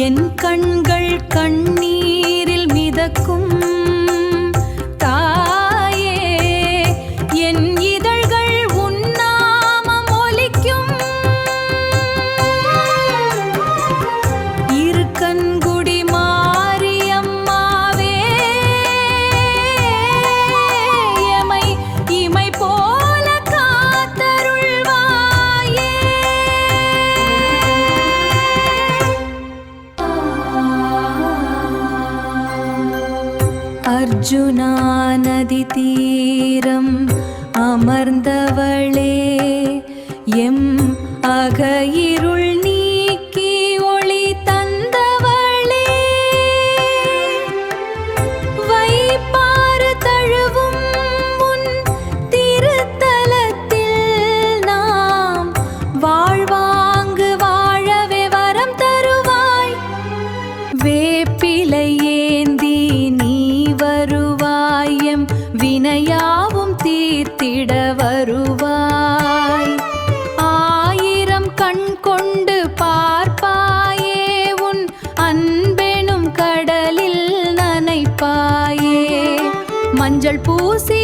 என் கண்கள் கண்ணீரில் மிதக்கும் தாயே, என் இதழ்கள் உன் நாமம் ஒலிக்கும். இருக்கன்குடி மாரியம்மாவே, எமை இமை போல காத்தருள்வாயே. அர்ஜுனா நதி தீரம் அமர்ந்தவளே, எம் அகயிருள் நீக்கி ஒளி தந்தவளே. வைப்பாறு தழுவும் உன் திருத்தலத்தில் நாம் வாழ்வாங்கு வாழவே வரம் தருவாய். வேப்பிலை ஏந்தி நீ வருவாய், எம் வினையாவும் தீர்த்திட வருவாய். ஆயிரம் கண் கொண்டு பார்ப்பாயே, உன் அன்பெனும் கடலில் நனைப்பாயே. மஞ்சள் பூசி